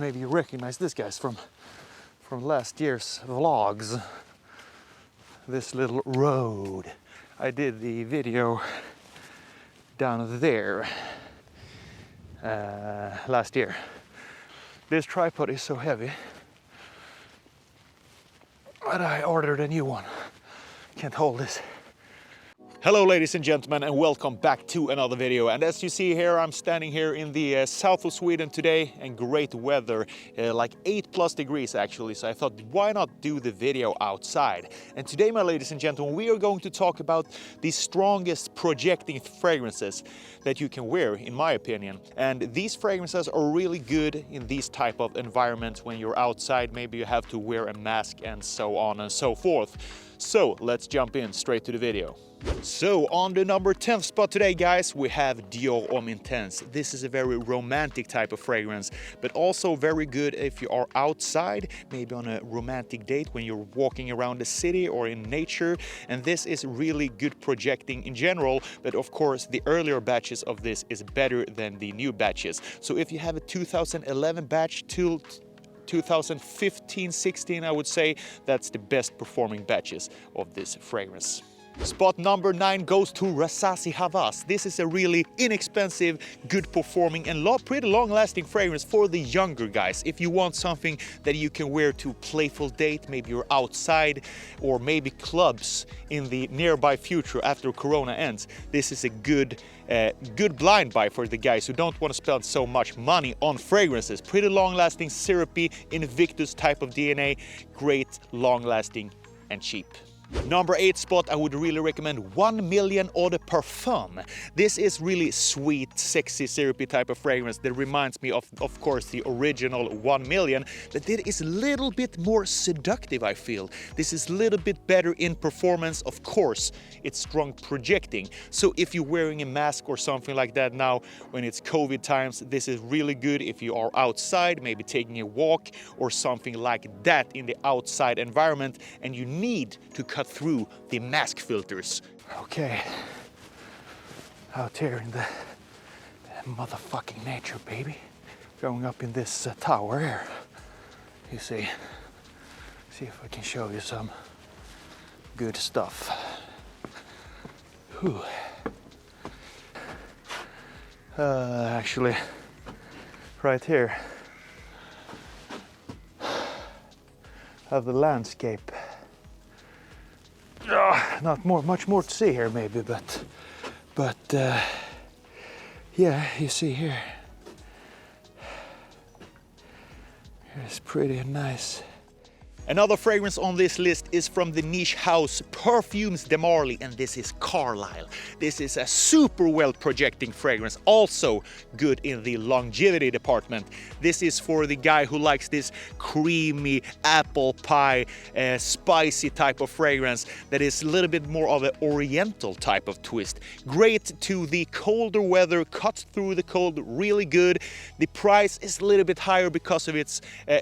maybe you recognize this guys from last year's vlogs. This little road. I did the video down there last year. This tripod is so heavy, but I ordered a new one. Can't hold this. Hello ladies and gentlemen, and welcome back to another video. And as you see here, I'm standing here in the south of Sweden today, and great weather, like 8+ degrees actually. So I thought, why not do the video outside? And today, my ladies and gentlemen, we are going to talk about the strongest projecting fragrances that you can wear, in my opinion. And these fragrances are really good in these type of environments when you're outside. Maybe you have to wear a mask and so on and so forth. So let's jump in straight to the video. So on the number 10th spot today, guys, we have Dior Homme Intense. This is a very romantic type of fragrance, but also very good if you are outside, maybe on a romantic date when you're walking around the city or in nature. And this is really good projecting in general, but of course the earlier batches of this is better than the new batches. So if you have a 2011 batch till 2015-16, I would say that's the best performing batches of this fragrance. Spot number 9 goes to Versace Eros. This is a really inexpensive, good performing and pretty long lasting fragrance for the younger guys. If you want something that you can wear to playful date, maybe you're outside or maybe clubs in the nearby future after Corona ends, this is a good blind buy for the guys who don't want to spend so much money on fragrances. Pretty long lasting, syrupy, Invictus type of DNA, great, long lasting and cheap. Number 8 spot, I would really recommend 1 Million Eau de Parfum. This is really sweet, sexy, syrupy type of fragrance that reminds me of course, the original 1 Million, but it is a little bit more seductive, I feel. This is a little bit better in performance. Of course, it's strong projecting. So if you're wearing a mask or something like that now, when it's COVID times, this is really good if you are outside, maybe taking a walk or something like that in the outside environment, and you need to cut through the mask filters. Okay, out here in the motherfucking nature, baby. Going up in this tower here. You see if I can show you some good stuff. Whew. Actually, right here, have the landscape. Not much more to see here, maybe, but yeah, you see here, it's pretty nice. Another fragrance on this list is from the niche house Parfums de Marly, and this is Carlisle. This is a super well projecting fragrance, also good in the longevity department. This is for the guy who likes this creamy apple pie, spicy type of fragrance that is a little bit more of an oriental type of twist. Great to the colder weather, cuts through the cold really good. The price is a little bit higher because of its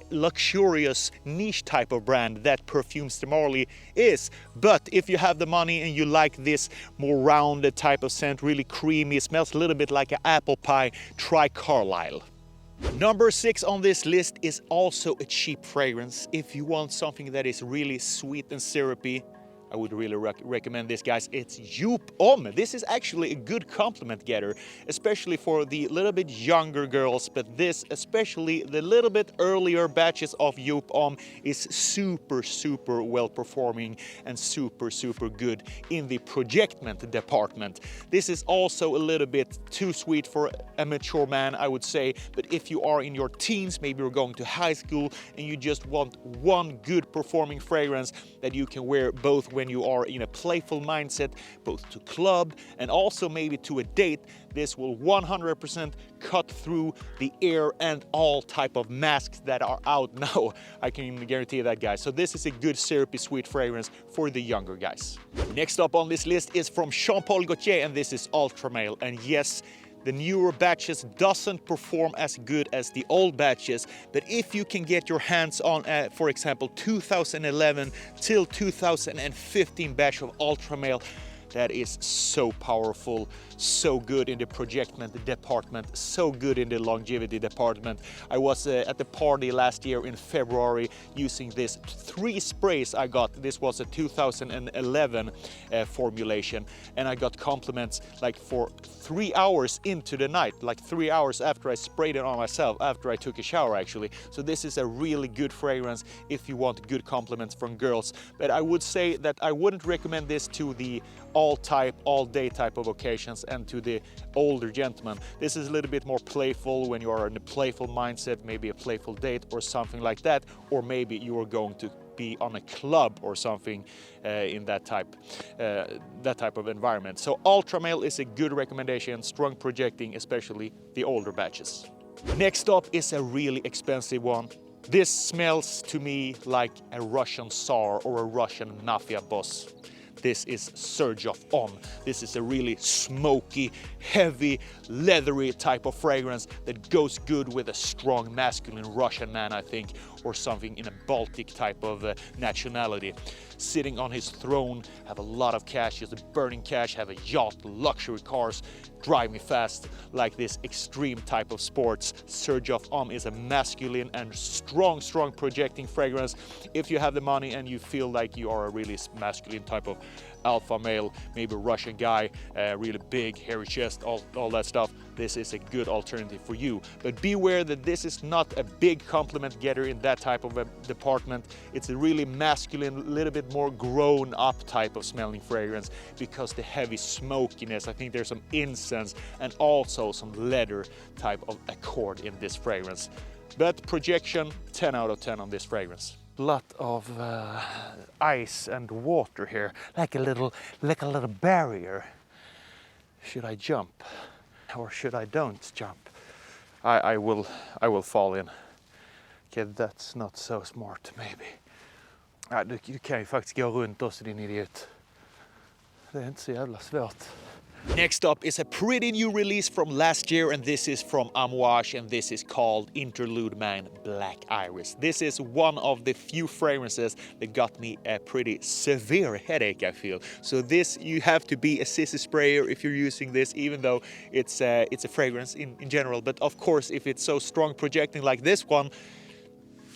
luxurious niche type of brand that Parfums de Marly is. But if you have the money and you like this more rounded type of scent, really creamy, it smells a little bit like an apple pie, try Carlisle. Number 6 on this list is also a cheap fragrance. If you want something that is really sweet and syrupy, I would really recommend this, guys. It's Jour. This is actually a good compliment getter, especially for the little bit younger girls, but this, especially the little bit earlier batches of Jour is super well performing and super good in the projectment department. This is also a little bit too sweet for a mature man, I would say, but if you are in your teens, maybe you're going to high school and you just want one good performing fragrance that you can wear both when you are in a playful mindset, both to club and also maybe to a date, this will 100% cut through the air and all type of masks that are out now. I can even guarantee that, guys. So this is a good syrupy sweet fragrance for the younger guys. Next up on this list is from Jean Paul Gaultier, and this is Ultra Male. And yes, the newer batches doesn't perform as good as the old batches, but if you can get your hands on, for example, 2011 till 2015 batch of Ultra Male, that is so powerful, so good in the projectment department, so good in the longevity department. I was at the party last year in February using this 3 sprays I got. This was a 2011 formulation, and I got compliments like for 3 hours into the night, like 3 hours after I sprayed it on myself, after I took a shower actually. So this is a really good fragrance if you want good compliments from girls. But I would say that I wouldn't recommend this to the all day type of occasions and to the older gentlemen. This is a little bit more playful when you are in a playful mindset, maybe a playful date or something like that, or maybe you are going to be on a club or something in that type of environment. So ultra male is a good recommendation, strong projecting, especially the older batches. Next up is a really expensive one. This smells to me like a Russian Tsar or a Russian mafia boss. This is Surge of Homme. This is a really smoky, heavy, leathery type of fragrance that goes good with a strong masculine Russian man, I think, or something in a Baltic type of nationality. Sitting on his throne, have a lot of cash, just a burning cash, have a yacht, luxury cars, driving fast, like this extreme type of sports. Surge of Homme is a masculine and strong projecting fragrance. If you have the money and you feel like you are a really masculine type of alpha male, maybe a Russian guy, really big, hairy chest, all that stuff, this is a good alternative for you. But beware that this is not a big compliment getter in that type of a department. It's a really masculine, a little bit more grown up type of smelling fragrance, because the heavy smokiness, I think there's some incense and also some leather type of accord in this fragrance. But projection, 10 out of 10 on this fragrance. Lot of ice and water here, like a little barrier. Should I jump or should I don't jump? I will fall in. Okay, that's not so smart maybe. Du kan ju faktiskt gå runt också, din idiot. Det är inte så jävla svårt. Next up is a pretty new release from last year, and this is from Voyage, and this is called Interlude Man Black Iris. This is one of the few fragrances that got me a pretty severe headache, I feel. So this, you have to be a Sissy-Sprayer if you're using this, even though it's a fragrance in general. But of course, if it's so strong projecting like this one,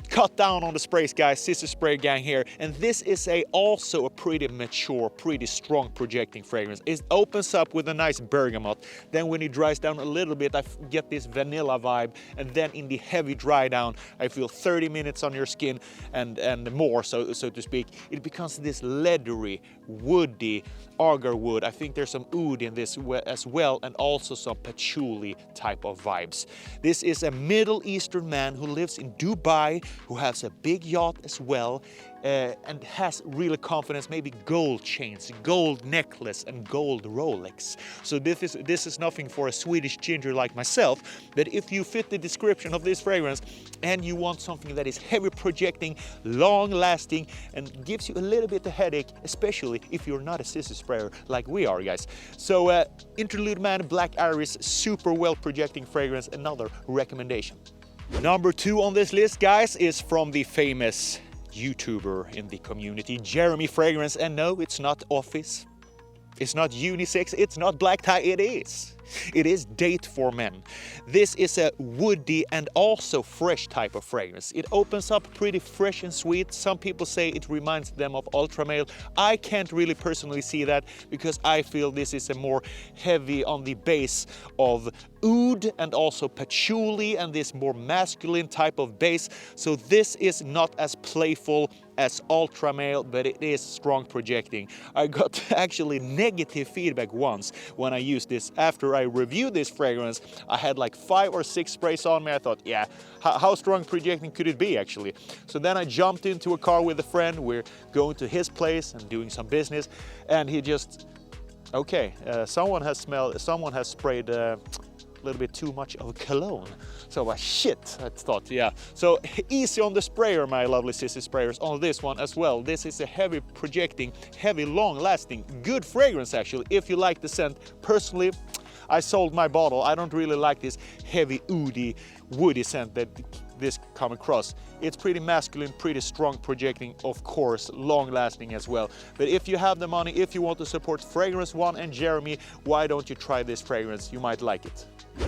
cut down on the sprays, guys. Sissy-Sprayer gang here. And this is also a pretty mature, pretty strong projecting fragrance. It opens up with a nice bergamot. Then when it dries down a little bit, I get this vanilla vibe. And then in the heavy dry down, I feel 30 minutes on your skin and more, so to speak. It becomes this leathery, woody, agar wood. I think there's some oud in this as well, and also some patchouli type of vibes. This is a Middle Eastern man who lives in Dubai, who has a big yacht as well, and has real confidence, maybe gold chains, gold necklace and gold Rolex. So this is nothing for a Swedish ginger like myself, but if you fit the description of this fragrance and you want something that is heavy projecting, long lasting, and gives you a little bit of headache, especially if you're not a Sissy-Sprayer like we are, guys. So Interlude Man Black Iris, super well projecting fragrance, another recommendation. Number 2 on this list, guys, is from the famous YouTuber in the community, Jeremy Fragrance. And no, it's not office, it's not unisex, it's not black tie, it is date for men. This is a woody and also fresh type of fragrance. It opens up pretty fresh and sweet. Some people say it reminds them of ultra male. I can't really personally see that, because I feel this is a more heavy on the base of oud and also patchouli and this more masculine type of base. So this is not as playful as ultra male, but it is strong projecting. I got actually negative feedback once when I used this. After I reviewed this fragrance, I had like 5 or 6 sprays on me. I thought, yeah, how strong projecting could it be actually? So then I jumped into a car with a friend. We're going to his place and doing some business, and he just, okay, someone has sprayed a little bit too much of cologne. So shit, I thought, yeah. So easy on the sprayer, my lovely Sissy-Sprayers, on this one as well. This is a heavy projecting, heavy, long lasting, good fragrance actually, if you like the scent. Personally, I sold my bottle. I don't really like this heavy, oudy, woody scent that this come across. It's pretty masculine, pretty strong projecting, of course, long lasting as well. But if you have the money, if you want to support Fragrance One and Jeremy, why don't you try this fragrance? You might like it.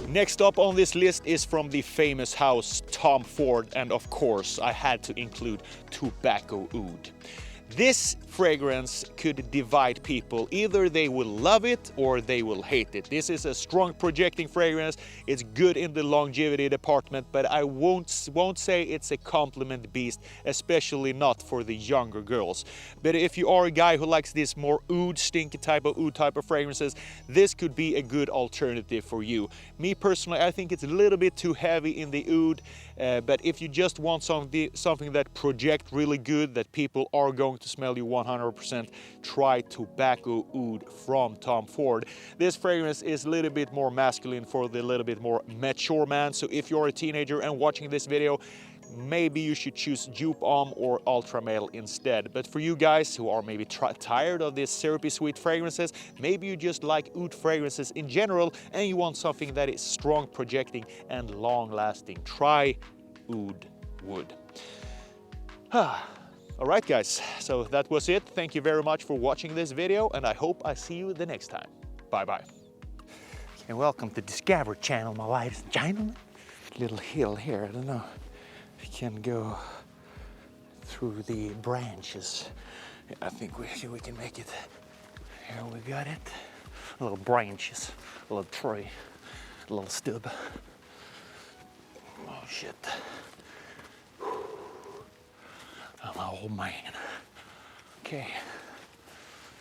Next up on this list is from the famous house Tom Ford, and of course I had to include Tobacco Oud. This fragrance could divide people. Either they will love it or they will hate it. This is a strong projecting fragrance. It's good in the longevity department, but I won't say it's a compliment beast, especially not for the younger girls. But if you are a guy who likes this more oud, stinky type of fragrances, this could be a good alternative for you. Me personally, I think it's a little bit too heavy in the oud, but if you just want something that projects really good, that people are going to smell you 100%, try Tobacco Oud from Tom Ford. This fragrance is a little bit more masculine for the little bit more mature man, so if you're a teenager and watching this video, maybe you should choose Dupe Homme or Ultra Male instead. But for you guys who are maybe tired of these syrupy sweet fragrances, maybe you just like oud fragrances in general and you want something that is strong projecting and long lasting, try Oud Wood. Alright guys, so that was it. Thank you very much for watching this video and I hope I see you the next time. Bye bye. And welcome to Discovery Channel, my ladies and gentlemen. Little hill here, I don't know if you can go through the branches. Yeah, I think we can make it. Here we got it. Little branches, a little tree, a little stub. Oh shit. I'm an old man. Okay.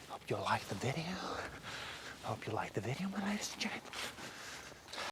Hope you like the video. Hope you like the video, my ladies and gentlemen.